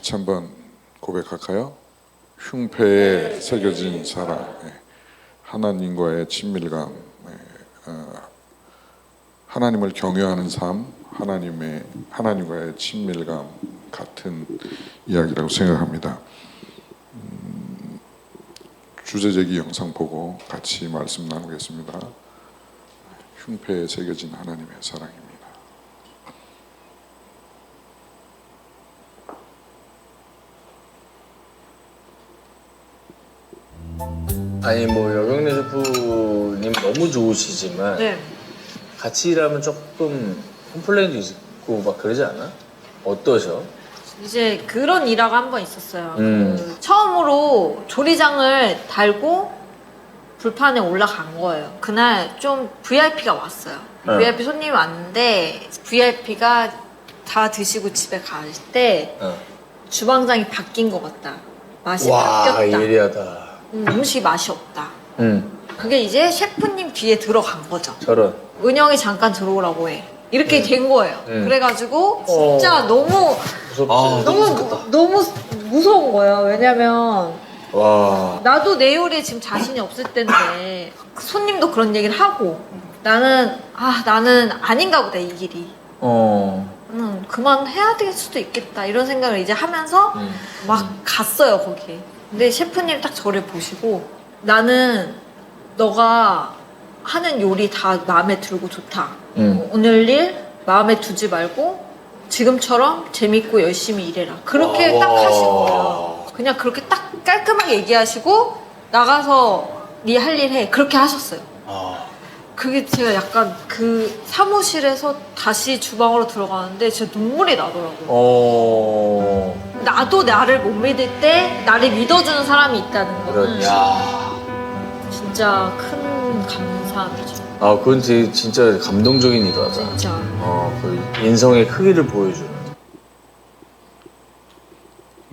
같이 한번 고백할까요? 흉패에 새겨진 사랑, 하나님과의 친밀감, 하나님을 경외하는 삶, 하나님과의 친밀감 같은 이야기라고 생각합니다. 주제제기 영상 보고 같이 말씀 나누겠습니다. 흉패에 새겨진 하나님의 사랑입니다. 아니 뭐 여경래 셰프님 너무 좋으시지만 네. 같이 일하면 조금 컴플레인도 있고 막 그러지 않아? 어떠셔? 이제 그런 일화가 한 번 있었어요. 처음으로 조리장을 달고 불판에 올라간 거예요. 그날 좀 VIP가 왔어요. VIP 손님이 왔는데 VIP가 다 드시고 집에 갈 때 주방장이 바뀐 것 같다. 맛이 와 바뀌었다. 예리하다. 음식이 맛이 없다. 그게 이제 셰프님 귀에 들어간 거죠. 저런. 은영이 잠깐 들어오라고 해. 이렇게 된 거예요. 그래가지고 진짜 너무 무섭지. 너무 무서운 거예요. 왜냐면 와. 나도 내 요리에 지금 자신이 없을 텐데 손님도 그런 얘기를 하고 나는 아닌가 보다 이 길이. 그만해야 될 수도 있겠다 이런 생각을 이제 하면서 막 갔어요 거기. 근데 셰프님 딱 저를 보시고 나는 너가 하는 요리 다 마음에 들고 좋다. 오늘 일 마음에 두지 말고 지금처럼 재밌고 열심히 일해라. 그렇게 딱 하신 거예요. 그냥 그렇게 딱 깔끔하게 얘기하시고 나가서 네 할 일 해. 그렇게 하셨어요. 그게 제가 약간 그 사무실에서 다시 주방으로 들어가는데 진짜 눈물이 나더라고요. 나도 나를 못 믿을 때 나를 믿어주는 사람이 있다는 거는 진짜 큰 감사함이죠. 아 그건 진짜 감동적인 일화다. 진짜. 그 인성의 크기를 보여주는.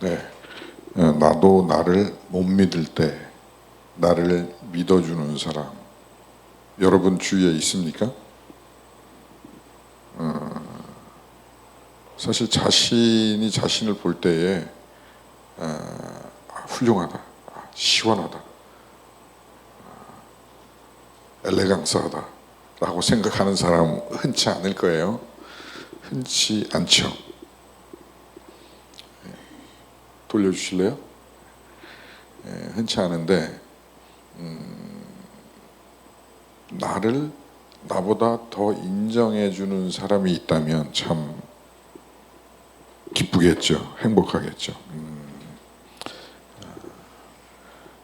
네, 나도 나를 못 믿을 때 나를 믿어주는 사람 여러분 주위에 있습니까? 사실 자신이 자신을 볼 때에 훌륭하다, 시원하다, 엘레강스하다 라고 생각하는 사람 흔치 않을 거예요. 흔치 않죠. 돌려주실래요? 흔치 않은데 나를 나보다 더 인정해주는 사람이 있다면 참 기쁘겠죠. 행복하겠죠.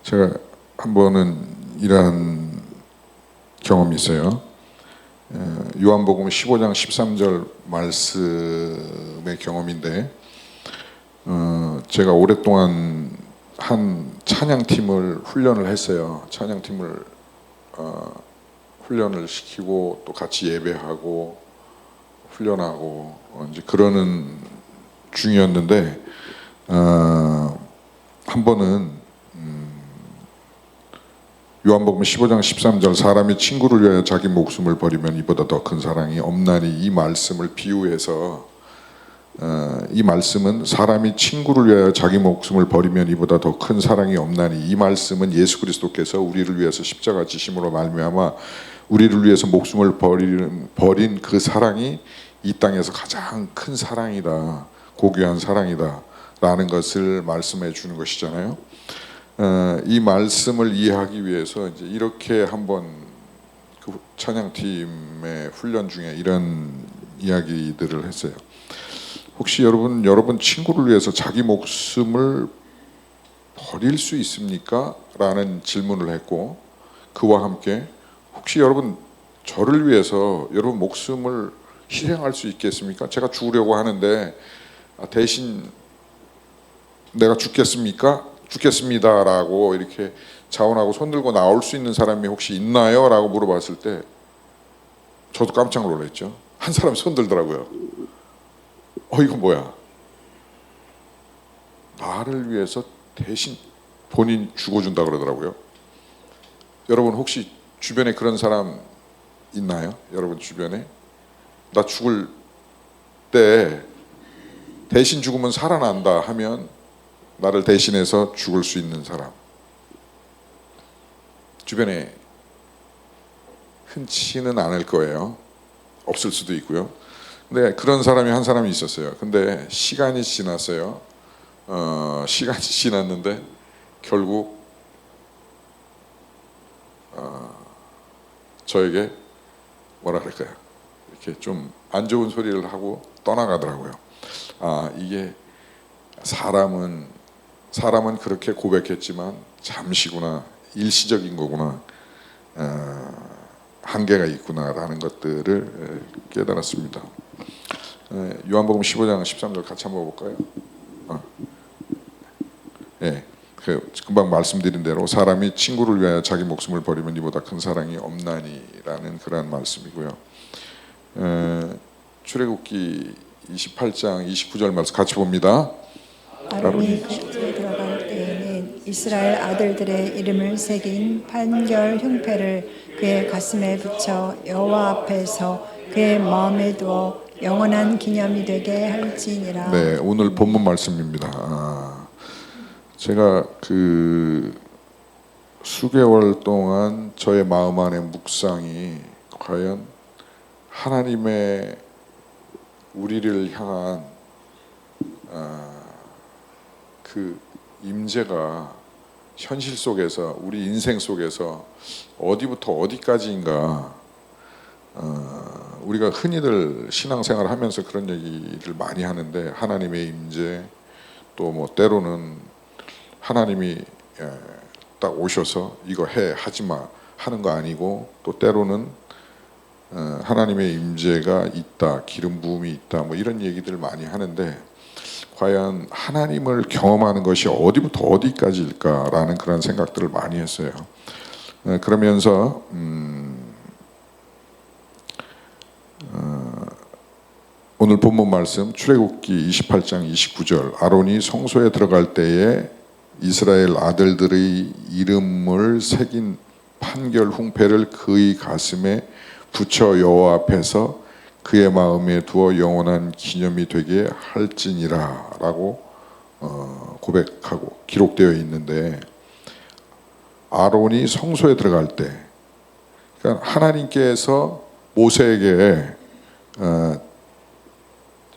제가 한 번은 이러한 경험이 있어요. 요한복음 15장 13절 말씀의 경험인데 제가 오랫동안 한 찬양팀을 훈련을 했어요. 찬양팀을 훈련을 시키고 또 같이 예배하고 훈련하고 이제 그러는 중이었는데 한 번은 요한복음 15장 13절 사람이 친구를 위하여 자기 목숨을 버리면 이보다 더 큰 사랑이 없나니 이 말씀을 비유해서 이 말씀은 사람이 친구를 위하여 자기 목숨을 버리면 이보다 더 큰 사랑이 없나니 이 말씀은 예수 그리스도께서 우리를 위해서 십자가 지심으로 말미암아 우리를 위해서 목숨을 버린 그 사랑이 이 땅에서 가장 큰 사랑이다, 고귀한 사랑이다 라는 것을 말씀해 주는 것이잖아요. 이 말씀을 이해하기 위해서 이제 이렇게 한번 그 찬양팀의 훈련 중에 이런 이야기들을 했어요. 혹시 여러분 친구를 위해서 자기 목숨을 버릴 수 있습니까? 라는 질문을 했고 그와 함께 혹시 여러분 저를 위해서 여러분 목숨을 희생할 수 있겠습니까? 제가 죽으려고 하는데 대신 내가 죽겠습니까? 죽겠습니다 라고 이렇게 자원하고 손들고 나올 수 있는 사람이 혹시 있나요? 라고 물어봤을 때 저도 깜짝 놀랐죠. 한 사람이 손들더라고요. 이건 뭐야? 나를 위해서 대신 본인 죽어준다 그러더라고요. 여러분 혹시 주변에 그런 사람 있나요? 여러분 주변에? 나 죽을 때 대신 죽으면 살아난다 하면 나를 대신해서 죽을 수 있는 사람. 주변에 흔치는 않을 거예요. 없을 수도 있고요. 근데 그런 사람이 한 사람이 있었어요. 근데 시간이 지났어요. 시간이 지났는데 결국 저에게 뭐라 그럴까요? 이렇게 좀 안 좋은 소리를 하고 떠나가더라고요. 아, 이게 사람은 그렇게 고백했지만 잠시구나, 일시적인 거구나, 한계가 있구나라는 것들을 깨달았습니다. 요한복음 15장 13절 같이 한번 볼까요? 예, 금방 말씀드린 대로 사람이 친구를 위하여 자기 목숨을 버리면 이보다 큰 사랑이 없나니라는 그러한 말씀이고요. 출애굽기 28장 29절 말씀 같이 봅니다. 아론이 egypt에 들어갈 때에는 이스라엘 아들들의 이름을 새긴 판결 흉패를 그의 가슴에 붙여 여호와 앞에서 그의 마음에 두어 영원한 기념이 되게 할지니라. 네, 오늘 본문 말씀입니다. 제가 수개월 동안 저의 마음 안에 묵상이 과연 하나님의 우리를 향한 그 임재가 현실 속에서, 우리 인생 속에서 어디부터 어디까지인가. 우리가 흔히들 신앙생활 하면서 그런 얘기를 많이 하는데, 하나님의 임재, 또 뭐 때로는 하나님이 딱 오셔서 이거 하지마 하는 거 아니고, 또 때로는 하나님의 임재가 있다, 기름 부음이 있다, 뭐 이런 얘기들 많이 하는데, 과연 하나님을 경험하는 것이 어디부터 어디까지일까라는 그런 생각들을 많이 했어요. 그러면서 오늘 본문 말씀 출애굽기 28장 29절, 아론이 성소에 들어갈 때에 이스라엘 아들들의 이름을 새긴 판결 흉패를 그의 가슴에 붙여 여호와 앞에서 그의 마음에 두어 영원한 기념이 되게 할지니라 라고 고백하고 기록되어 있는데, 아론이 성소에 들어갈 때, 그러니까 하나님께서 모세에게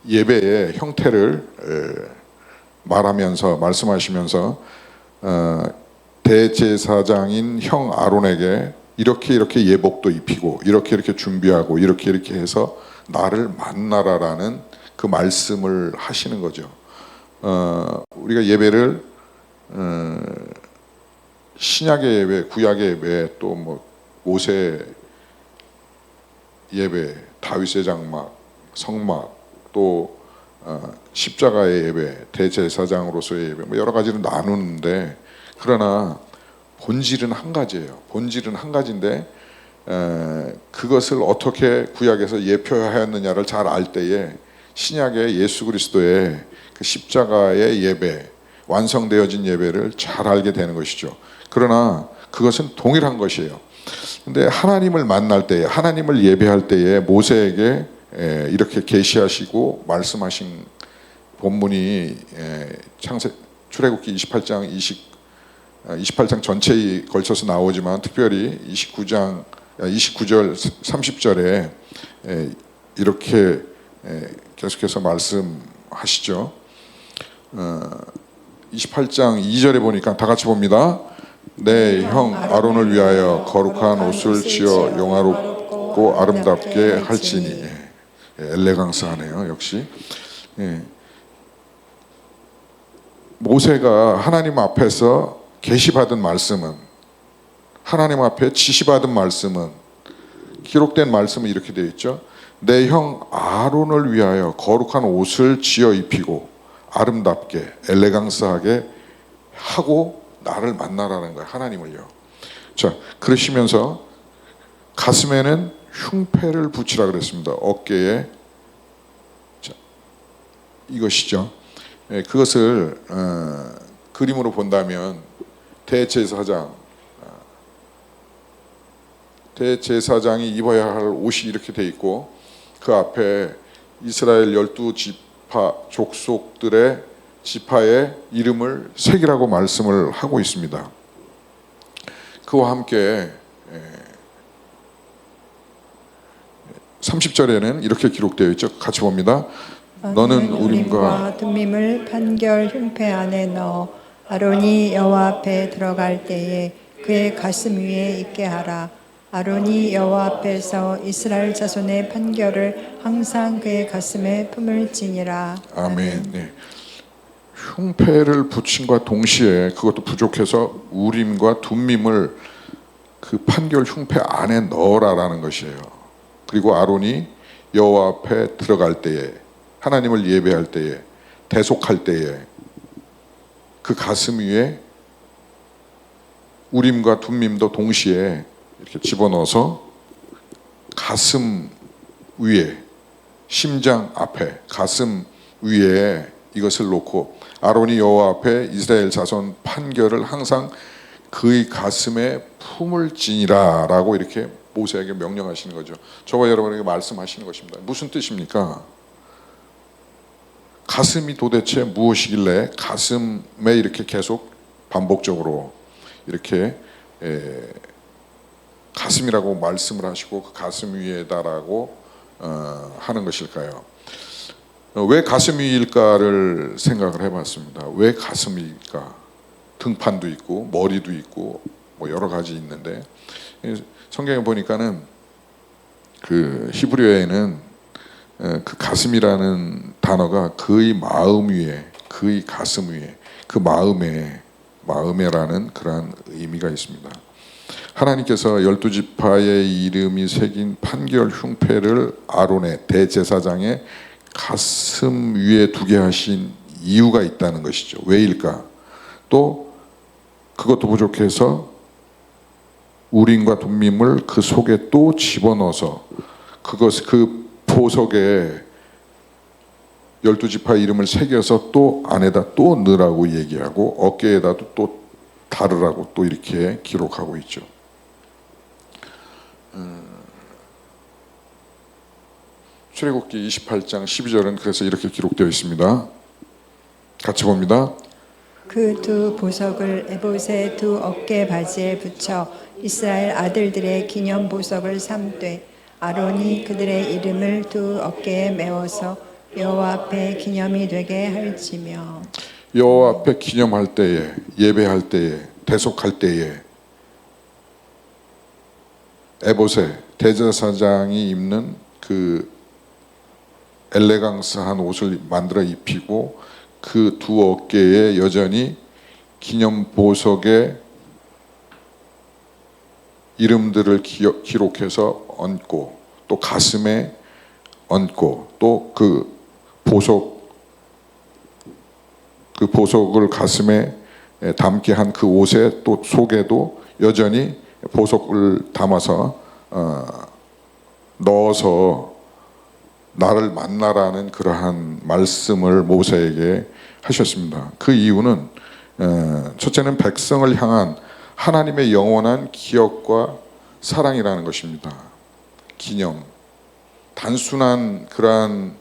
예배의 형태를 말씀하시면서 대제사장인 형 아론에게 이렇게 예복도 입히고 이렇게 준비하고 이렇게 해서 나를 만나라라는 그 말씀을 하시는 거죠. 우리가 예배를 신약의 예배, 구약의 예배, 또 뭐 모세 예배, 다윗의 장막, 성막, 또 십자가의 예배, 대제사장으로서의 예배, 뭐 여러 가지를 나누는데, 그러나 본질은 한 가지예요. 본질은 한 가지인데 그것을 어떻게 구약에서 예표하였느냐를 잘 알 때에 신약의 예수 그리스도의 그 십자가의 예배, 완성되어진 예배를 잘 알게 되는 것이죠. 그러나 그것은 동일한 것이에요. 근데 하나님을 만날 때에, 하나님을 예배할 때에 모세에게 이렇게 계시하시고 말씀하신 본문이 출애굽기 28장 전체에 걸쳐서 나오지만, 특별히 29절 30절에 이렇게 계속해서 말씀하시죠. 28장 2절에 보니까 다 같이 봅니다. 내 형 아론을 위하여 거룩한 옷을 지어 영화롭고 아름답게 할지니. 엘레강스하네요, 역시. 모세가 하나님 앞에서 계시받은 말씀은, 하나님 앞에 지시받은 말씀은, 기록된 말씀은 이렇게 되어 있죠. 내 형 아론을 위하여 거룩한 옷을 지어 입히고 아름답게 엘레강스하게 하고 나를 만나라는 거예요. 하나님을요. 자, 그러시면서 가슴에는 흉패를 붙이라 그랬습니다. 어깨에. 자, 이것이죠. 그것을 그림으로 본다면 대제사장이 입어야 할 옷이 이렇게 돼 있고, 그 앞에 이스라엘 12집 지파 족속들의 지파의 이름을 새기라고 말씀을 하고 있습니다. 그와 함께 30절에는 이렇게 기록되어 있죠. 같이 봅니다. 너는 우림과 둠밈을 판결 흉패 안에 넣어 아론이 여호와 앞에 들어갈 때에 그의 가슴 위에 있게 하라. 아론이 여호와 앞에서 이스라엘 자손의 판결을 항상 그의 가슴에 품을지니라. 아멘. 네. 흉패를 붙임과 동시에 그것도 부족해서 우림과 둠밈을 그 판결 흉패 안에 넣어라라는 것이에요. 그리고 아론이 여호와 앞에 들어갈 때에, 하나님을 예배할 때에, 대속할 때에 그 가슴 위에 우림과 둠밈도 동시에 이렇게 집어넣어서 가슴 위에, 심장 앞에, 가슴 위에 이것을 놓고 아론이 여호와 앞에 이스라엘 자손 판결을 항상 그의 가슴에 품을지니라 라고 이렇게 모세에게 명령하시는 거죠. 저와 여러분에게 말씀하시는 것입니다. 무슨 뜻입니까? 가슴이 도대체 무엇이길래 가슴에 이렇게 계속 반복적으로 이렇게 가슴이라고 말씀을 하시고 그 가슴 위에다라고 하는 것일까요? 왜 가슴 위일까를 생각을 해봤습니다. 왜 가슴 위일까? 등판도 있고 머리도 있고 뭐 여러 가지 있는데 성경에 보니까는 그 히브리어에는 그 가슴이라는 단어가 그의 마음 위에, 그의 가슴 위에, 그 마음에라는 그러한 의미가 있습니다. 하나님께서 12지파의 이름이 새긴 판결 흉패를 아론의 대제사장의 가슴 위에 두게 하신 이유가 있다는 것이죠. 왜일까? 또 그것도 부족해서 우림과 둠밈을 그 속에 또 집어넣어서 그 보석에 12지파 이름을 새겨서 또 안에다 또 넣으라고 얘기하고 어깨에다도 또 다르라고 또 이렇게 기록하고 있죠. 출애굽기 28장 12절은 그래서 이렇게 기록되어 있습니다. 같이 봅니다. 그 두 보석을 에봇의 두 어깨 바지에 붙여 이스라엘 아들들의 기념 보석을 삼되 아론이 그들의 이름을 두 어깨에 메워서 여호와 앞에 기념이 되게 할지며. 여호와 앞에 기념할 때에, 예배할 때에, 대속할 때에 에봇에 대제사장이 입는 그 엘레강스한 옷을 만들어 입히고 그 두 어깨에 여전히 기념 보석의 이름들을 기록해서 얹고 또 가슴에 얹고 또 그 보석을 가슴에 담게 한 그 옷의 또 속에도 여전히 보석을 담아서 넣어서 나를 만나라는 그러한 말씀을 모세에게 하셨습니다. 그 이유는 첫째는 백성을 향한 하나님의 영원한 기억과 사랑이라는 것입니다. 기념, 단순한 그러한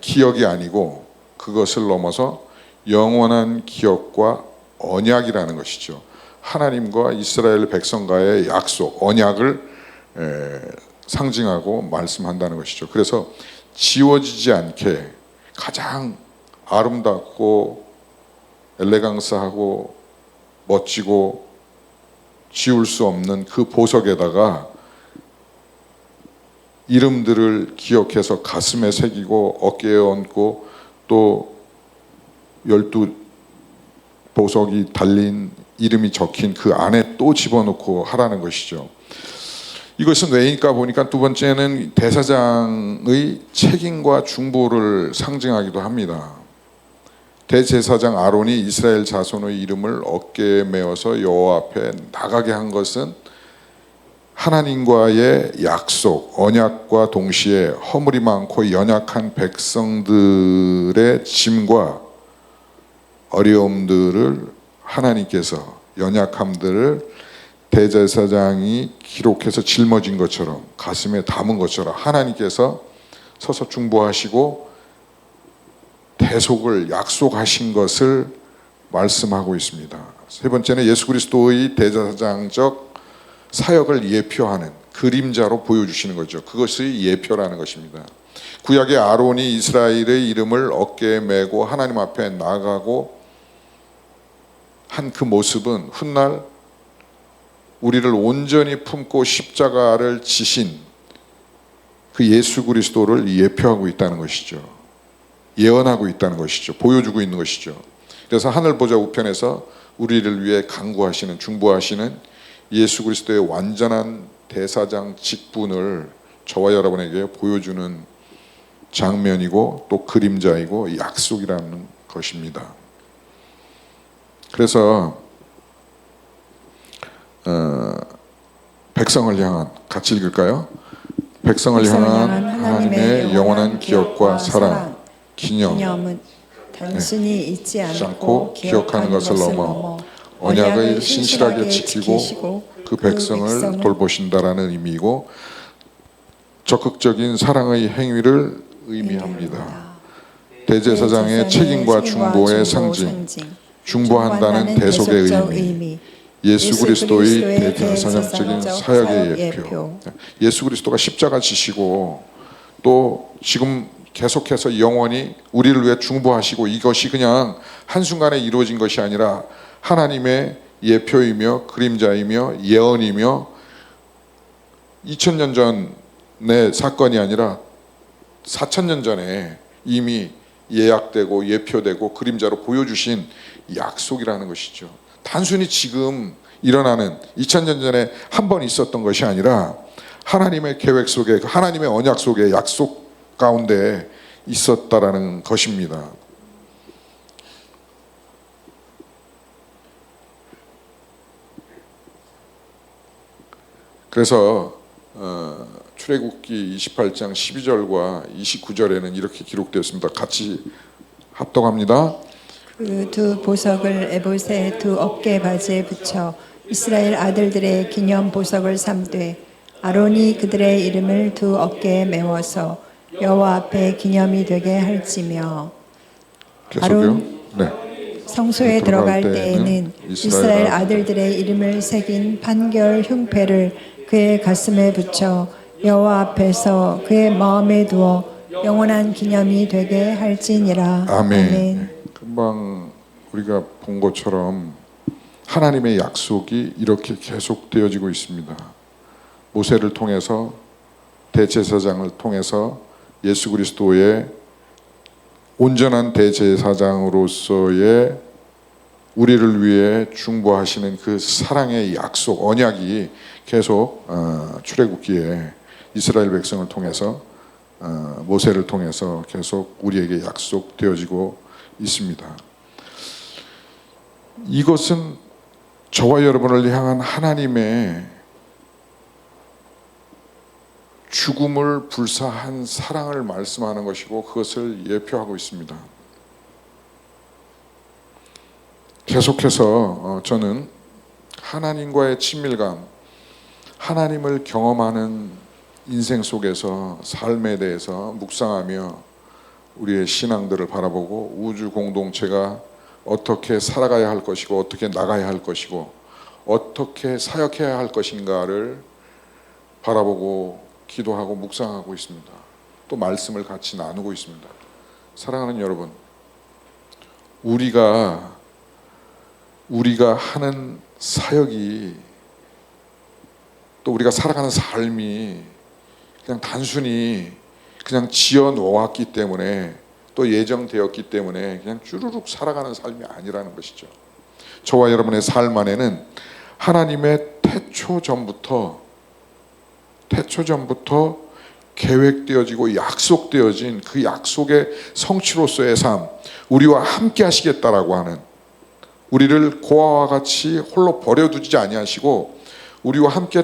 기억이 아니고 그것을 넘어서 영원한 기억과 언약이라는 것이죠. 하나님과 이스라엘 백성과의 약속, 언약을 상징하고 말씀한다는 것이죠. 그래서 지워지지 않게 가장 아름답고 엘레강스하고 멋지고 지울 수 없는 그 보석에다가 이름들을 기억해서 가슴에 새기고 어깨에 얹고 또 12 보석이 달린 이름이 적힌 그 안에 또 집어넣고 하라는 것이죠. 이것은 왜일까 보니까 두 번째는 대사장의 책임과 중보를 상징하기도 합니다. 대제사장 아론이 이스라엘 자손의 이름을 어깨에 메어서 여호와 앞에 나가게 한 것은 하나님과의 약속, 언약과 동시에 허물이 많고 연약한 백성들의 짐과 어려움들을 하나님께서 연약함들을 대제사장이 기록해서 짊어진 것처럼 가슴에 담은 것처럼 하나님께서 서서 중보하시고 대속을 약속하신 것을 말씀하고 있습니다. 세 번째는 예수 그리스도의 대제사장적 사역을 예표하는 그림자로 보여주시는 거죠. 그것이 예표라는 것입니다. 구약의 아론이 이스라엘의 이름을 어깨에 메고 하나님 앞에 나가고 한 그 모습은 훗날 우리를 온전히 품고 십자가를 지신 그 예수 그리스도를 예표하고 있다는 것이죠. 예언하고 있다는 것이죠. 보여주고 있는 것이죠. 그래서 하늘 보좌 우편에서 우리를 위해 간구하시는, 중보하시는 예수 그리스도의 완전한 대사장 직분을 저와 여러분에게 보여주는 장면이고 또 그림자이고 약속이라는 것입니다. 그래서 백성을 향한, 같이 읽을까요? 백성을 향한 하나님의 영원한 기억과 사랑, 기념은 단순히 잊지 않고 않고 기억하는 것을 넘어 언약을 신실하게 지키고 그 백성을 돌보신다라는 의미이고 적극적인 사랑의 행위를 의미합니다. 대제사장의 책임과 중보의 상징, 중보한다는 대속의 의미, 예수 그리스도의 대제사장적인 사역의 예표. 예수 그리스도가 십자가 지시고 또 지금 계속해서 영원히 우리를 위해 중보하시고 이것이 그냥 한순간에 이루어진 것이 아니라 하나님의 예표이며 그림자이며 예언이며 2000년 전의 사건이 아니라 4000년 전에 이미 예약되고 예표되고 그림자로 보여주신 약속이라는 것이죠. 단순히 지금 일어나는 2000년 전에 한 번 있었던 것이 아니라 하나님의 계획 속에, 하나님의 언약 속에, 약속 가운데 있었다라는 것입니다. 그래서 출애굽기 28장 12절과 29절에는 이렇게 기록되었습니다. 같이 합독합니다. 그 두 보석을 에봇의 두 어깨 바지에 붙여 이스라엘 아들들의 기념 보석을 삼되 아론이 그들의 이름을 두 어깨에 메워서 여호와 앞에 기념이 되게 할지며 계속요. 네. 성소에 들어갈 때에는 이스라엘 아들들의 이름을 새긴 판결 흉패를 그의 가슴에 붙여 여호와 앞에서 그의 마음에 두어 영원한 기념이 되게 할지니라. 아멘. 금방 우리가 본 것처럼 하나님의 약속이 이렇게 계속되어지고 있습니다. 모세를 통해서 대제사장을 통해서 예수 그리스도의 온전한 대제사장으로서의 우리를 위해 중보하시는 그 사랑의 약속, 언약이 계속 출애굽기에 이스라엘 백성을 통해서 모세를 통해서 계속 우리에게 약속되어지고 있습니다. 이것은 저와 여러분을 향한 하나님의 죽음을 불사한 사랑을 말씀하는 것이고 그것을 예표하고 있습니다. 계속해서 저는 하나님과의 친밀감, 하나님을 경험하는 인생 속에서 삶에 대해서 묵상하며 우리의 신앙들을 바라보고 우주 공동체가 어떻게 살아가야 할 것이고 어떻게 나가야 할 것이고 어떻게 사역해야 할 것인가를 바라보고 기도하고 묵상하고 있습니다. 또 말씀을 같이 나누고 있습니다. 사랑하는 여러분, 우리가 하는 사역이 또 우리가 살아가는 삶이 그냥 단순히 그냥 지어 놓았기 때문에 또 예정되었기 때문에 그냥 쭈루룩 살아가는 삶이 아니라는 것이죠. 저와 여러분의 삶 안에는 하나님의 태초 전부터 계획되어지고 약속되어진 그 약속의 성취로서의 삶, 우리와 함께 하시겠다라고 하는, 우리를 고아와 같이 홀로 버려두지 아니하시고 우리와 함께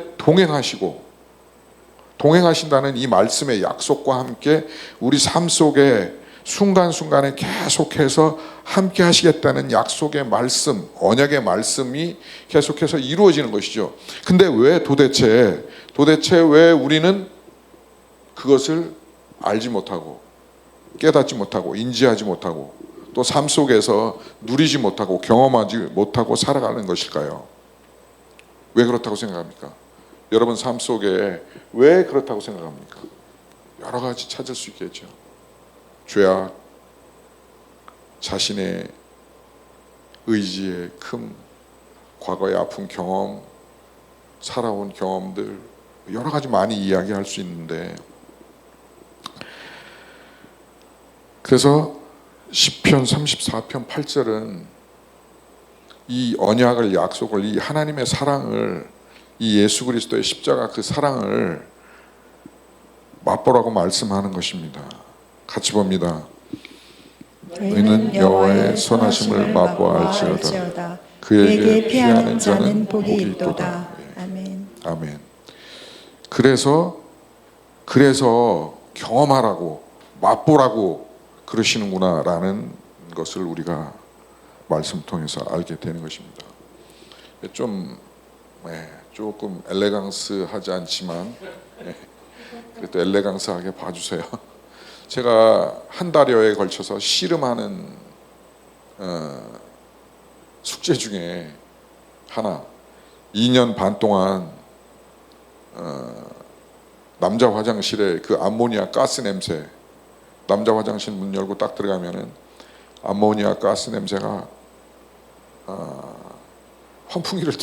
동행하신다는 이 말씀의 약속과 함께 우리 삶 속에 순간순간에 계속해서 함께 하시겠다는 약속의 말씀, 언약의 말씀이 계속해서 이루어지는 것이죠. 근데 왜 도대체 왜 우리는 그것을 알지 못하고 깨닫지 못하고 인지하지 못하고 또 삶 속에서 누리지 못하고 경험하지 못하고 살아가는 것일까요? 왜 그렇다고 생각합니까? 여러분 삶 속에 왜 그렇다고 생각합니까? 여러 가지 찾을 수 있겠죠. 죄악, 자신의 의지의 큼, 과거의 아픈 경험, 살아온 경험들 여러 가지 많이 이야기할 수 있는데, 그래서 시편 34편 8절은 이 언약을, 약속을, 이 하나님의 사랑을, 이 예수 그리스도의 십자가 그 사랑을 맛보라고 말씀하는 것입니다. 같이 봅니다. 너희는 여호와의 선하심을 맛보알지어다. 그에게 피하는 자는 복이 있도다. 아멘. 아멘. 그래서 경험하라고, 맛보라고 그러시는구나라는 것을 우리가 말씀 통해서 알게 되는 것입니다. 좀 조금 엘레강스하지 않지만 그래도 엘레강스하게 봐주세요. 제가 한 달여에 걸쳐서 씨름하는 숙제 중에 하나, 2년 반 동안 남자 화장실에 그 암모니아 가스 냄새, 남자 화장실 문 열고 딱 들어가면은 암모니아 가스 냄새가 환풍기를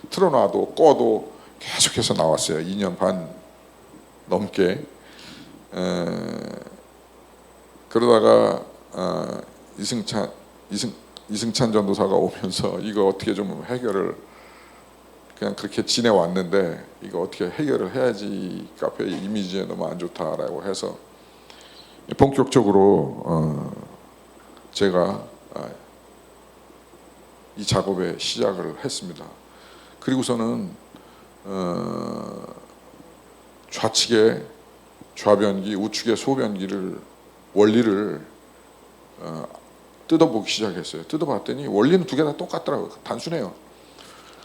틀어놔도 꺼도 계속해서 나왔어요. 2년 반 넘게. 그러다가 이승찬 전도사가 오면서 이거 어떻게 좀 해결을, 그냥 그렇게 지내왔는데 이거 어떻게 해결을 해야지, 카페 이미지에 너무 안 좋다라고 해서 본격적으로 제가 이 작업에 시작을 했습니다. 그리고서는 좌측에 좌변기, 우측에 소변기를 원리를 뜯어보기 시작했어요. 뜯어봤더니 원리는 두 개 다 똑같더라고요. 단순해요.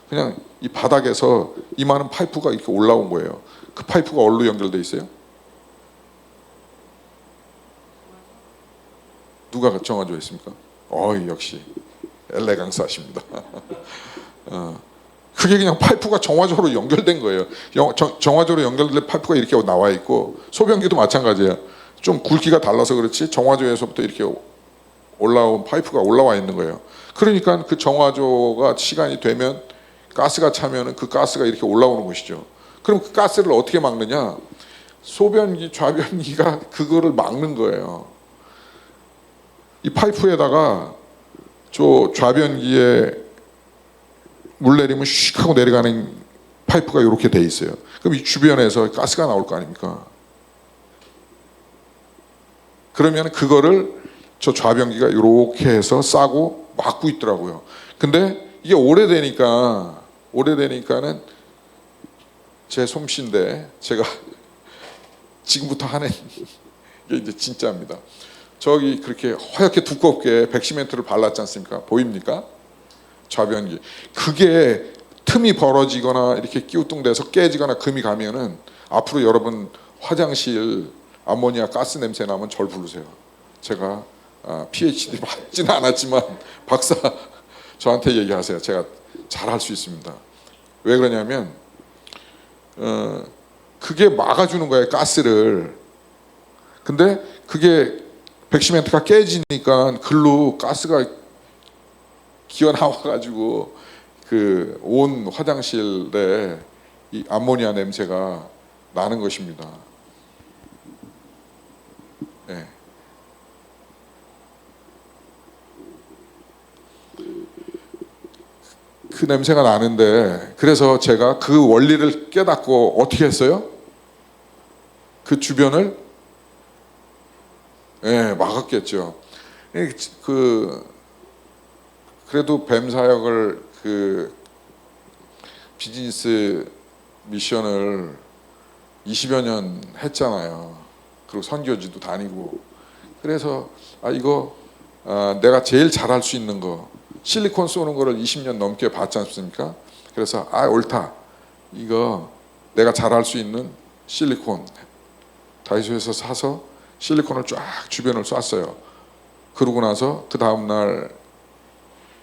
그냥 이 바닥에서 이만한 파이프가 이렇게 올라온 거예요. 그 파이프가 어디로 연결돼 있어요? 누가 정해져 있습니까? 역시 엘레강스하십니다. 그게 그냥 파이프가 정화조로 연결된 거예요. 정화조로 연결된 파이프가 이렇게 나와 있고, 소변기도 마찬가지예요. 좀 굵기가 달라서 그렇지 정화조에서부터 이렇게 올라온 파이프가 올라와 있는 거예요. 그러니까 그 정화조가 시간이 되면 가스가 차면은 그 가스가 이렇게 올라오는 것이죠. 그럼 그 가스를 어떻게 막느냐? 소변기, 좌변기가 그거를 막는 거예요. 이 파이프에다가 저 좌변기에 물 내리면 슉 하고 내려가는 파이프가 이렇게 돼 있어요. 그럼 이 주변에서 가스가 나올 거 아닙니까? 그러면 그거를 저 좌변기가 이렇게 해서 싸고 막고 있더라고요. 근데 이게 오래되니까는 제 솜씨인데 제가 지금부터 하는 게 이제 진짜입니다. 저기 그렇게 허옇게 두껍게 백시멘트를 발랐지 않습니까? 보입니까? 좌변기. 그게 틈이 벌어지거나 이렇게 끼우뚱대서 깨지거나 금이 가면은 앞으로 여러분 화장실 암모니아 가스 냄새 나면 절 부르세요. 제가 PhD 받지는 않았지만 박사 저한테 얘기하세요. 제가 잘할 수 있습니다. 왜 그러냐면 그게 막아주는 거예요, 가스를. 근데 그게 백시멘트가 깨지니까 글로 가스가 기어 나와가지고 그 온 화장실에 이 암모니아 냄새가 나는 것입니다. 네. 그 냄새가 나는데, 그래서 제가 그 원리를 깨닫고 어떻게 했어요? 그 주변을 막았겠죠. 그래도 뱀 사역을 비즈니스 미션을 20여 년 했잖아요. 그리고 선교지도 다니고. 그래서 이거 내가 제일 잘할 수 있는 거, 실리콘 쏘는 거를 20년 넘게 봤지 않습니까? 그래서 옳다. 이거 내가 잘할 수 있는 실리콘 다이소에서 사서 실리콘을 쫙 주변을 쐈어요. 그러고 나서 그 다음날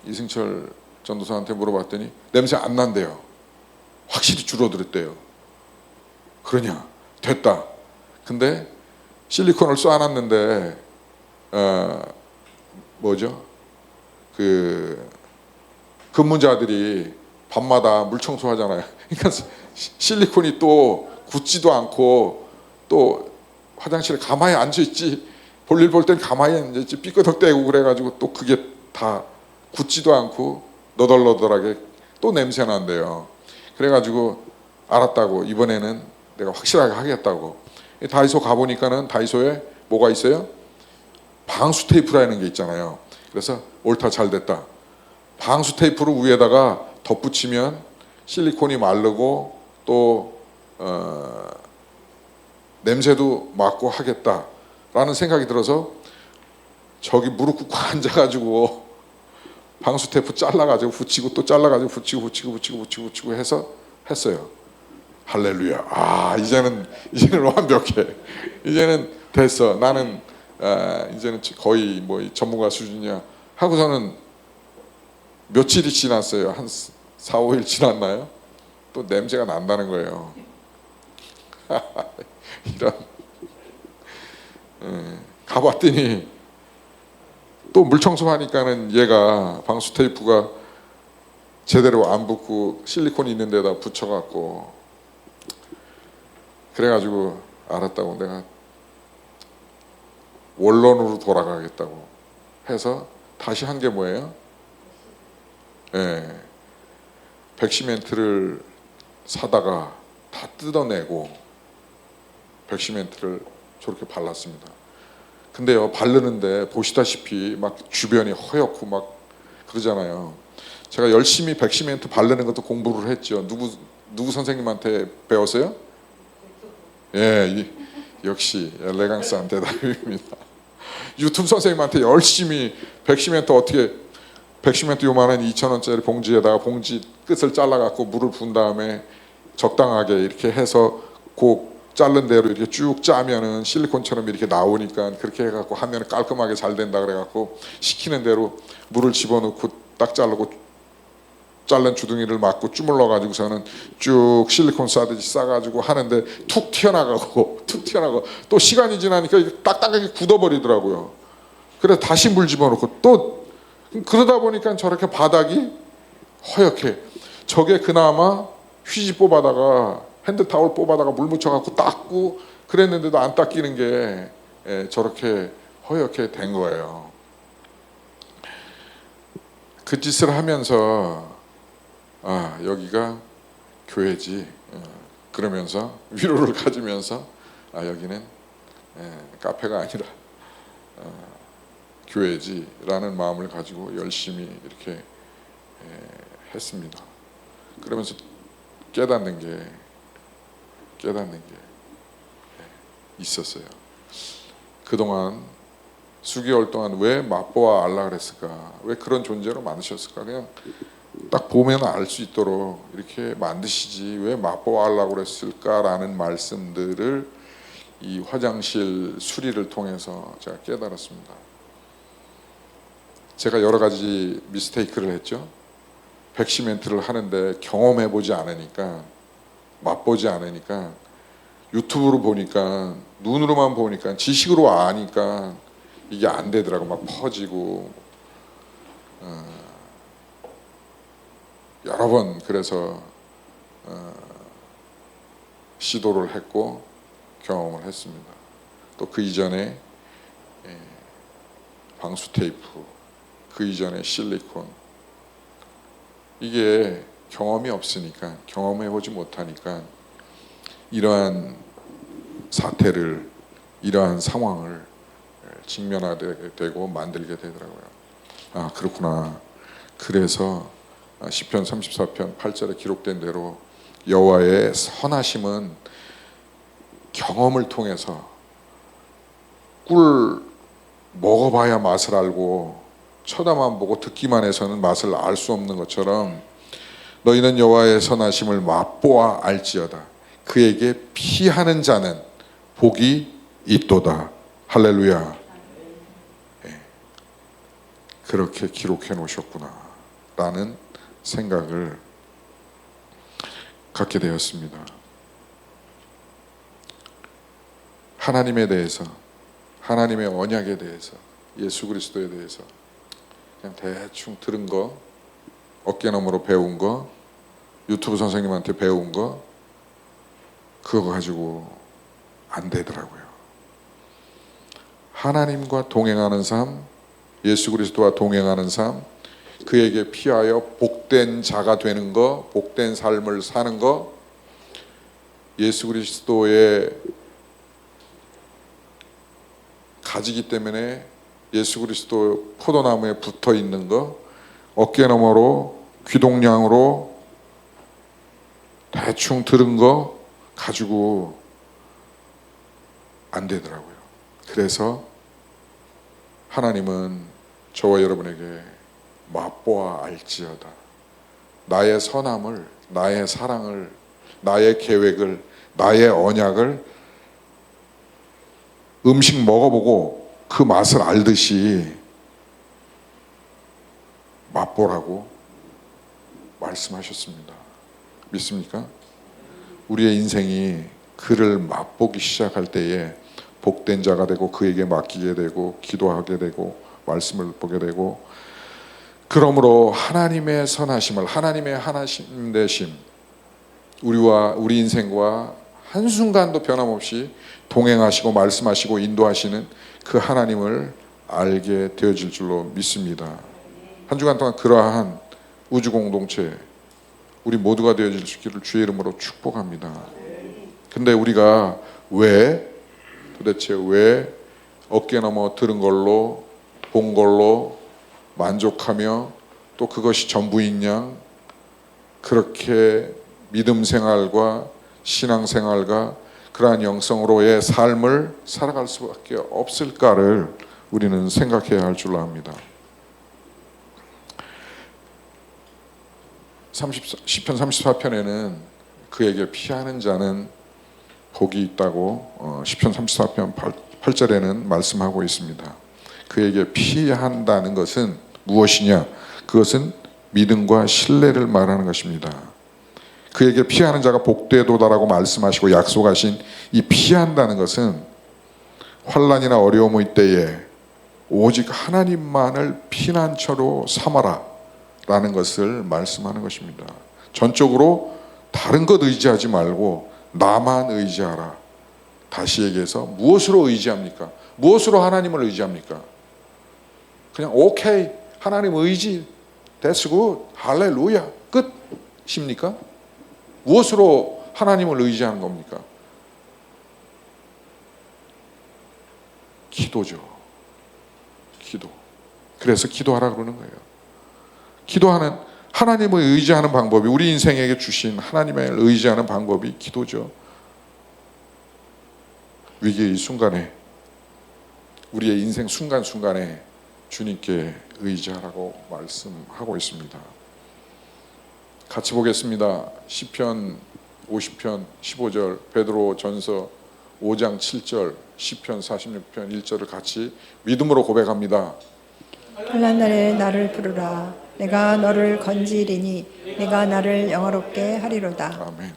이승철 전도사한테 물어봤더니 냄새 안 난대요. 확실히 줄어들었대요. 그러냐? 됐다. 근데 실리콘을 쏴놨는데 뭐죠? 그 근무자들이 밤마다 물 청소하잖아요. 그러니까 실리콘이 또 굳지도 않고 또 화장실에 가만히 앉아있지, 볼일 볼 땐 가만히 앉아있지, 삐끄덕대고 그래가지고 또 그게 다 굳지도 않고 너덜너덜하게 또 냄새 난대요. 그래가지고 알았다고, 이번에는 내가 확실하게 하겠다고. 다이소 가보니까는 다이소에 뭐가 있어요? 방수 테이프라는 게 있잖아요. 그래서 옳다, 잘 됐다. 방수 테이프를 위에다가 덧붙이면 실리콘이 마르고 또 냄새도 맡고 하겠다라는 생각이 들어서 저기 무릎 꿇고 앉아가지고 방수 테이프 잘라가지고 붙이고 또 잘라가지고 붙이고 해서 했어요. 할렐루야. 아, 이제는 완벽해. 이제는 됐어. 나는 이제는 거의 뭐 전문가 수준이야 하고서는 며칠이 지났어요. 한 4, 5일 지났나요? 또 냄새가 난다는 거예요. 이런. 가봤더니 또 물청소하니까는 얘가 방수 테이프가 제대로 안 붙고 실리콘이 있는 데다 붙여갖고, 그래가지고 알았다고, 내가 원론으로 돌아가겠다고 해서 다시 한 게 뭐예요? 백시멘트를 사다가 다 뜯어내고 백시멘트를 저렇게 발랐습니다. 근데요, 바르는데 보시다시피 막 주변이 허옇고 막 그러잖아요. 제가 열심히 백시멘트 바르는 것도 공부를 했죠. 누구 선생님한테 배웠어요? 역시 엘레강스한 대답입니다. 유튜브 선생님한테 열심히 백시멘트 요만한 2,000원짜리 봉지에다가 봉지 끝을 잘라갖고 물을 분 다음에 적당하게 이렇게 해서 그 자른 대로 이렇게 쭉 짜면은 실리콘처럼 이렇게 나오니까 그렇게 해갖고 하면 깔끔하게 잘 된다 그래갖고 시키는 대로 물을 집어넣고 딱 자르고 자른 주둥이를 맞고 주물러 가지고서는 쭉 실리콘 싸듯이 싸가지고 하는데 툭 튀어나가고 또 시간이 지나니까 이게 딱딱하게 굳어버리더라고요. 그래서 다시 물 집어넣고 또 그러다 보니까 저렇게 바닥이 허옇게, 저게 그나마 휴지 뽑아다가 핸드타올 뽑아다가 물 묻혀갖고 닦고 그랬는데도 안 닦이는 게 저렇게 허옇게 된 거예요. 그 짓을 하면서 여기가 교회지, 그러면서 위로를 가지면서 여기는 카페가 아니라 교회지라는 마음을 가지고 열심히 이렇게 했습니다. 그러면서 깨닫는 게 있었어요. 그동안 수개월 동안 왜 맛보아 알라 그랬을까? 왜 그런 존재로 만드셨을까? 그냥 딱 보면 알 수 있도록 이렇게 만드시지 왜 맛보아 알라 그랬을까라는 말씀들을 이 화장실 수리를 통해서 제가 깨달았습니다. 제가 여러 가지 미스테이크를 했죠. 백시멘트를 하는데 경험해보지 않으니까, 맛보지 않으니까, 유튜브로 보니까, 눈으로만 보니까, 지식으로 아니까 이게 안 되더라고. 막 퍼지고 여러 번 그래서 시도를 했고 경험을 했습니다. 또 그 이전에 방수 테이프, 그 이전에 실리콘, 이게 경험이 없으니까, 경험해보지 못하니까 이러한 사태를, 이러한 상황을 직면하게 되고 만들게 되더라고요. 그렇구나. 그래서 시편 34편 8절에 기록된 대로 여호와의 선하심은 경험을 통해서, 꿀 먹어봐야 맛을 알고 쳐다만 보고 듣기만 해서는 맛을 알 수 없는 것처럼 너희는 여호와의 선하심을 맛보아 알지어다. 그에게 피하는 자는 복이 있도다. 할렐루야. 예. 그렇게 기록해 놓으셨구나 라는 생각을 갖게 되었습니다. 하나님에 대해서, 하나님의 언약에 대해서, 예수 그리스도에 대해서 그냥 대충 들은 거, 어깨너머로 배운 거, 유튜브 선생님한테 배운 거, 그거 가지고 안 되더라고요. 하나님과 동행하는 삶, 예수 그리스도와 동행하는 삶, 그에게 피하여 복된 자가 되는 거, 복된 삶을 사는 거, 예수 그리스도의 가지기 때문에 예수 그리스도 포도나무에 붙어 있는 거, 어깨너머로 귀동냥으로 대충 들은 거 가지고 안 되더라고요. 그래서 하나님은 저와 여러분에게 맛보아 알지어다. 나의 선함을, 나의 사랑을, 나의 계획을, 나의 언약을 음식 먹어보고 그 맛을 알듯이 맛보라고 말씀하셨습니다. 믿습니까? 우리의 인생이 그를 맛보기 시작할 때에 복된 자가 되고 그에게 맡기게 되고 기도하게 되고 말씀을 보게 되고, 그러므로 하나님의 선하심을, 하나님의 하나님 되심, 우리와 우리 인생과 한순간도 변함없이 동행하시고 말씀하시고 인도하시는 그 하나님을 알게 되어질 줄로 믿습니다. 한 주간 동안 그러한 우주 공동체 우리 모두가 되어질 수 있기를 주의 이름으로 축복합니다. 근데 우리가 도대체 왜 어깨너머 들은 걸로, 본 걸로 만족하며 또 그것이 전부인 양 그렇게 믿음 생활과 신앙 생활과 그러한 영성으로의 삶을 살아갈 수밖에 없을까를 우리는 생각해야 할 줄로 압니다. 시편 34편에는 그에게 피하는 자는 복이 있다고 시편 34편 8절에는 말씀하고 있습니다. 그에게 피한다는 것은 무엇이냐? 그것은 믿음과 신뢰를 말하는 것입니다. 그에게 피하는 자가 복되도다라고 말씀하시고 약속하신 이 피한다는 것은 환난이나 어려움의 때에 오직 하나님만을 피난처로 삼아라 라는 것을 말씀하는 것입니다. 전적으로 다른 것 의지하지 말고 나만 의지하라. 다시 얘기해서 무엇으로 의지합니까? 무엇으로 하나님을 의지합니까? 그냥 오케이 하나님 의지 that's good 할렐루야 끝입니까? 무엇으로 하나님을 의지하는 겁니까? 기도죠. 기도. 그래서 기도하라 그러는 거예요. 기도하는, 하나님을 의지하는 방법이, 우리 인생에게 주신 하나님을 의지하는 방법이 기도죠. 위기의 순간에, 우리의 인생 순간순간에 주님께 의지하라고 말씀하고 있습니다. 같이 보겠습니다. 시편 50편 15절, 베드로전서 5장 7절, 시편 46편 1절을 같이 믿음으로 고백합니다. 환난 날에 나를 부르라. 내가 너를 건지리니 내가 나를 영화롭게 하리로다. 아멘.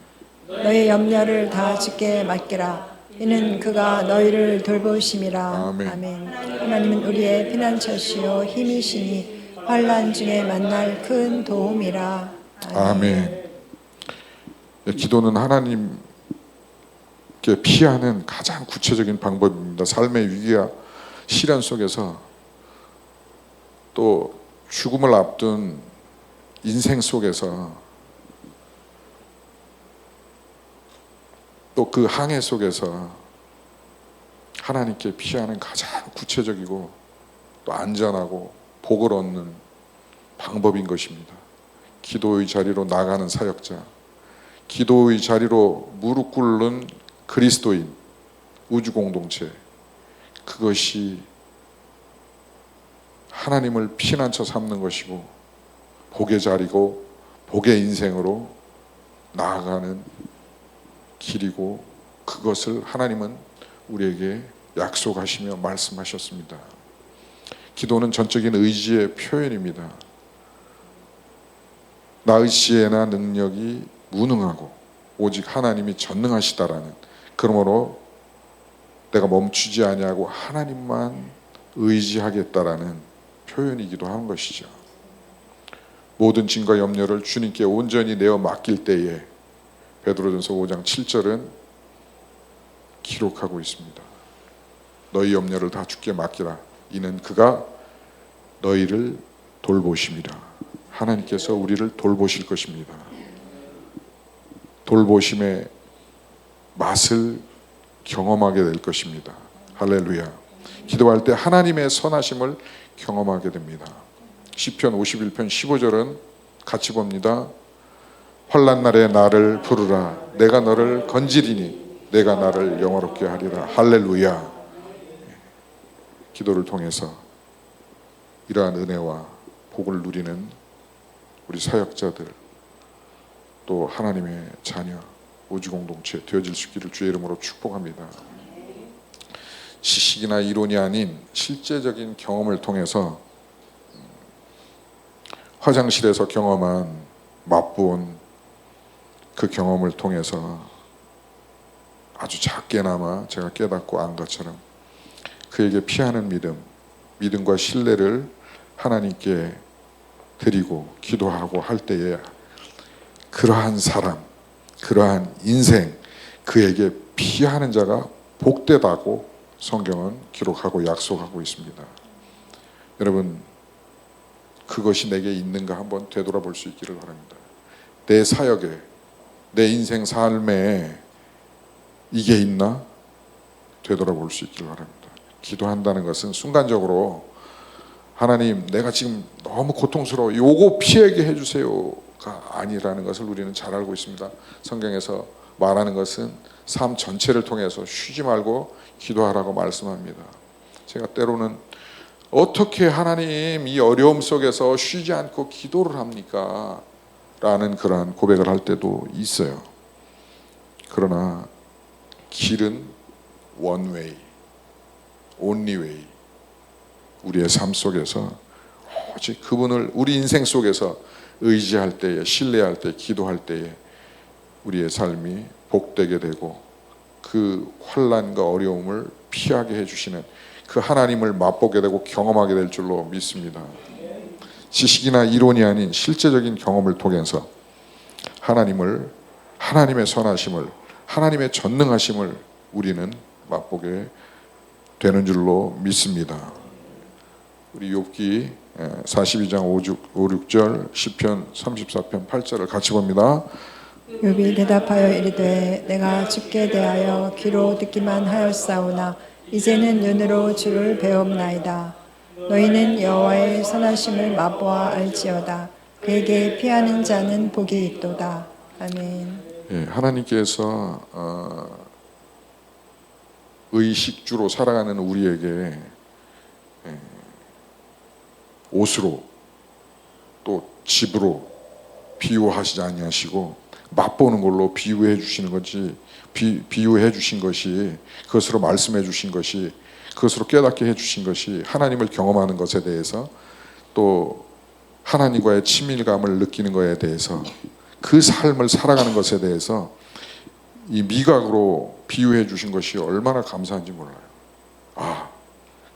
너의 염려를 다 주께 맡기라. 이는 그가 너희를 돌보심이라. 아멘. 아멘. 하나님은 우리의 피난처시요 힘이시니 환난 중에 만날 큰 도움이라. 아멘. 기도는 하나님께 피하는 가장 구체적인 방법입니다. 삶의 위기와 시련 속에서, 또 죽음을 앞둔 인생 속에서, 또 그 항해 속에서 하나님께 피하는 가장 구체적이고 또 안전하고 복을 얻는 방법인 것입니다. 기도의 자리로 나가는 사역자, 기도의 자리로 무릎 꿇는 그리스도인, 우주 공동체, 그것이 하나님을 피난처 삼는 것이고 복의 자리고 복의 인생으로 나아가는 길이고, 그것을 하나님은 우리에게 약속하시며 말씀하셨습니다. 기도는 전적인 의지의 표현입니다. 나의 지혜나 능력이 무능하고 오직 하나님이 전능하시다라는, 그러므로 내가 멈추지 아니하고 하나님만 의지하겠다라는 표현이기도 한 것이죠. 모든 짐과 염려를 주님께 온전히 내어 맡길 때에 베드로전서 5장 7절은 기록하고 있습니다. 너희 염려를 다 주께 맡기라. 이는 그가 너희를 돌보심이라. 하나님께서 우리를 돌보실 것입니다. 돌보심의 맛을 경험하게 될 것입니다. 할렐루야. 기도할 때 하나님의 선하심을 경험하게 됩니다. 시편 51편 15절은 같이 봅니다. 환난 날에 나를 부르라. 내가 너를 건지리니 내가 나를 영화롭게 하리라. 할렐루야. 기도를 통해서 이러한 은혜와 복을 누리는 우리 사역자들, 또 하나님의 자녀, 우주공동체 되어질 수 있기를 주의 이름으로 축복합니다. 지식이나 이론이 아닌 실제적인 경험을 통해서 화장실에서 경험한, 맛본 그 경험을 통해서 아주 작게나마 제가 깨닫고 안 것처럼 그에게 피하는 믿음과 신뢰를 하나님께 드리고 기도하고 할 때에 그러한 사람, 그러한 인생, 그에게 피하는 자가 복되다고 성경은 기록하고 약속하고 있습니다. 여러분, 그것이 내게 있는가 한번 되돌아볼 수 있기를 바랍니다. 내 사역에, 내 인생 삶에 이게 있나? 되돌아볼 수 있기를 바랍니다. 기도한다는 것은 순간적으로 하나님 내가 지금 너무 고통스러워, 요거 피하게 해주세요가 아니라는 것을 우리는 잘 알고 있습니다. 성경에서 말하는 것은 삶 전체를 통해서 쉬지 말고 기도하라고 말씀합니다. 제가 때로는 어떻게 하나님 이 어려움 속에서 쉬지 않고 기도를 합니까? 라는 그러한 고백을 할 때도 있어요. 그러나 길은 one way, only way. 우리의 삶 속에서 오직 그분을 우리 인생 속에서 의지할 때에, 신뢰할 때, 기도할 때에 우리의 삶이 복되게 되고 그 환난과 어려움을 피하게 해주시는 그 하나님을 맛보게 되고 경험하게 될 줄로 믿습니다. 지식이나 이론이 아닌 실제적인 경험을 통해서 하나님을, 하나님의 선하심을, 하나님의 전능하심을 우리는 맛보게 되는 줄로 믿습니다. 우리 욥기 42장 5, 6절, 시편 34편 8절을 같이 봅니다. 욥이 대답하여 이르되 내가 주께 대하여 귀로 듣기만 하였사오나 이제는 눈으로 주를 배움나이다. 너희는 여호와의 선하심을 맛보아 알지어다. 그에게 피하는 자는 복이 있도다. 아멘. 예, 하나님께서 의식주로 살아가는 우리에게 옷으로 또 집으로 비유하시지 아니하시고 맛보는 걸로 비유해 주시는 거지, 비유해 주신 것이, 그것으로 말씀해 주신 것이, 그것으로 깨닫게 해 주신 것이 하나님을 경험하는 것에 대해서, 또 하나님과의 친밀감을 느끼는 것에 대해서, 그 삶을 살아가는 것에 대해서 이 미각으로 비유해 주신 것이 얼마나 감사한지 몰라요.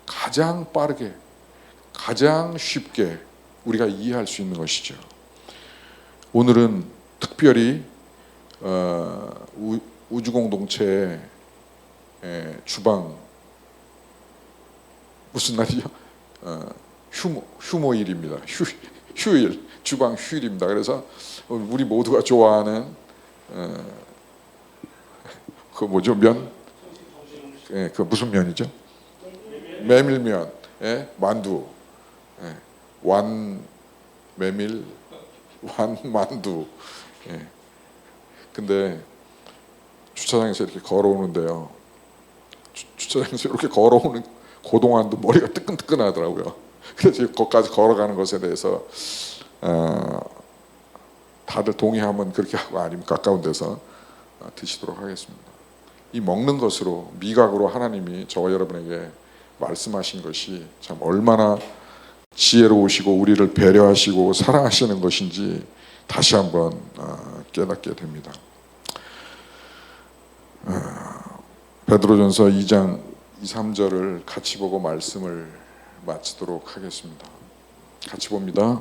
가장 빠르게, 가장 쉽게 우리가 이해할 수 있는 것이죠. 오늘은 특별히 우주공동체의 주방, 무슨 날이죠? 휴모일입니다. 휴일, 주방 휴일입니다. 그래서 우리 모두가 좋아하는 그 뭐죠? 면? 그 무슨 면이죠? 메밀면, 만두, 완 메밀, 완 만두. 근데 주차장에서 이렇게 걸어오는데요. 주차장에서 이렇게 걸어오는 고동안도 머리가 뜨끈뜨끈하더라고요. 그래서 거기까지 걸어가는 것에 대해서 다들 동의하면 그렇게 하고, 아니면 가까운 데서 드시도록 하겠습니다. 이 먹는 것으로 미각으로 하나님이 저와 여러분에게 말씀하신 것이 참 얼마나 지혜로우시고 우리를 배려하시고 사랑하시는 것인지 다시 한번 깨닫게 됩니다. 베드로전서 2장 2, 3절을 같이 보고 말씀을 마치도록 하겠습니다. 같이 봅니다.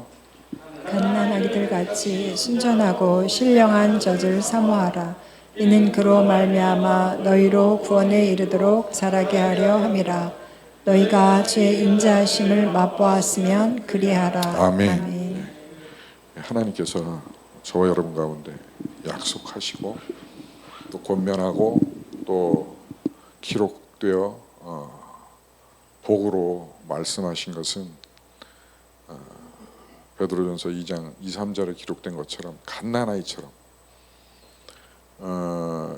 갓난아기들 같이 순전하고 신령한 젖을 사모하라. 이는 그로 말미암아 너희로 구원에 이르도록 자라게 하려 함이라. 너희가 주의 인자하심을 맛보았으면 그리하라. 아멘. 하나님께서 저와 여러분 가운데 약속하시고 또 권면하고 또 기록되어 복으로 말씀하신 것은 베드로전서 2장 2, 3절에 기록된 것처럼 갓난아이처럼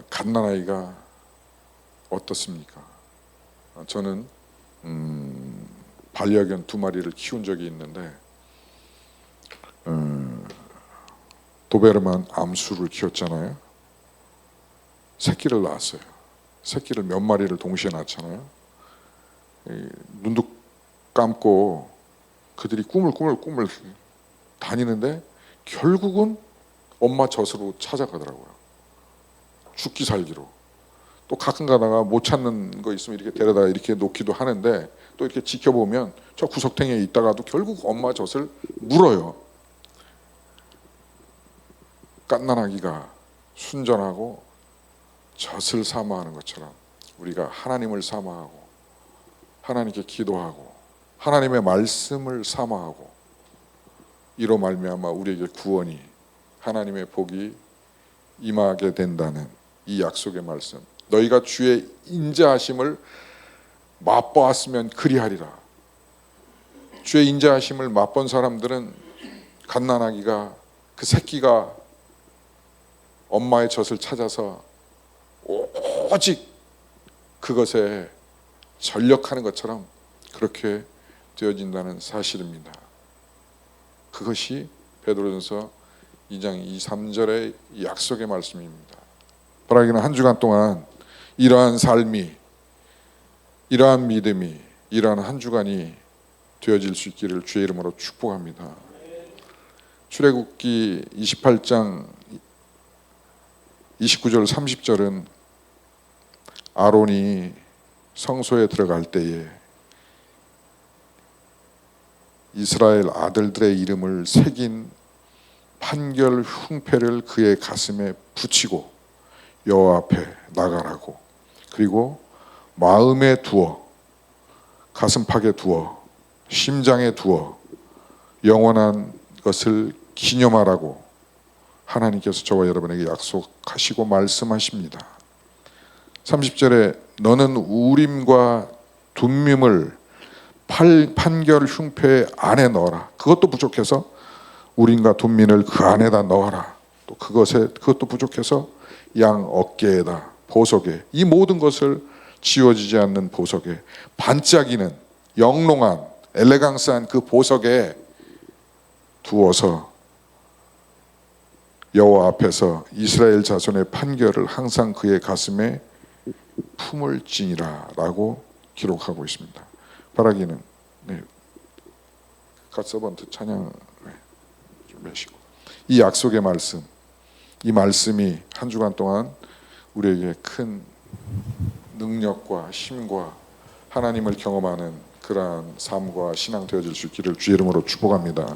갓난아이가 어떻습니까? 저는 반려견 2마리를 키운 적이 있는데 도베르만 암수를 키웠잖아요. 새끼를 낳았어요. 새끼를 몇 마리를 동시에 낳잖아요. 눈도 감고 그들이 꿈을 다니는데 결국은 엄마 젖으로 찾아가더라고요. 죽기 살기로. 또 가끔 가다가 못 찾는 거 있으면 이렇게 데려다 이렇게 놓기도 하는데 또 이렇게 지켜보면 저 구석탱이에 있다가도 결국 엄마 젖을 물어요. 갓난아기가 순전하고 젖을 사모하는 것처럼 우리가 하나님을 사모하고 하나님께 기도하고 하나님의 말씀을 사모하고 이로 말미암아 우리에게 구원이 하나님의 복이 임하게 된다는 이 약속의 말씀. 너희가 주의 인자하심을 맛보았으면 그리하리라. 주의 인자하심을 맛본 사람들은 갓난아기가 그 새끼가 엄마의 젖을 찾아서 오직 그것에 전력하는 것처럼 그렇게 되어진다는 사실입니다. 그것이 베드로전서 2장 2, 3절의 약속의 말씀입니다. 바라기는 한 주간 동안 이러한 삶이, 이러한 믿음이, 이러한 한 주간이 되어질 수 있기를 주의 이름으로 축복합니다. 출애굽기 28장 29절 30절은 아론이 성소에 들어갈 때에 이스라엘 아들들의 이름을 새긴 판결 흉패를 그의 가슴에 붙이고 여호와 앞에 나가라고, 그리고 마음에 두어, 가슴팍에 두어, 심장에 두어 영원한 것을 기념하라고 하나님께서 저와 여러분에게 약속하시고 말씀하십니다. 30절에 너는 우림과 둠밈을 판결 흉패 안에 넣어라. 그것도 부족해서 우림과 둠밈을 그 안에다 넣어라. 또 그것도 부족해서 양 어깨에다, 보석에, 이 모든 것을 지워지지 않는 보석에, 반짝이는 영롱한 엘레강스한 그 보석에 두어서 여호와 앞에서 이스라엘 자손의 판결을 항상 그의 가슴에 품을지니라 라고 기록하고 있습니다. 바라기는 갓서번트 찬양 좀 매시고, 이 약속의 말씀, 이 말씀이 한 주간 동안 우리에게 큰 능력과 힘과 하나님을 경험하는 그러한 삶과 신앙 되어질 수 있기를 주의 이름으로 축복합니다.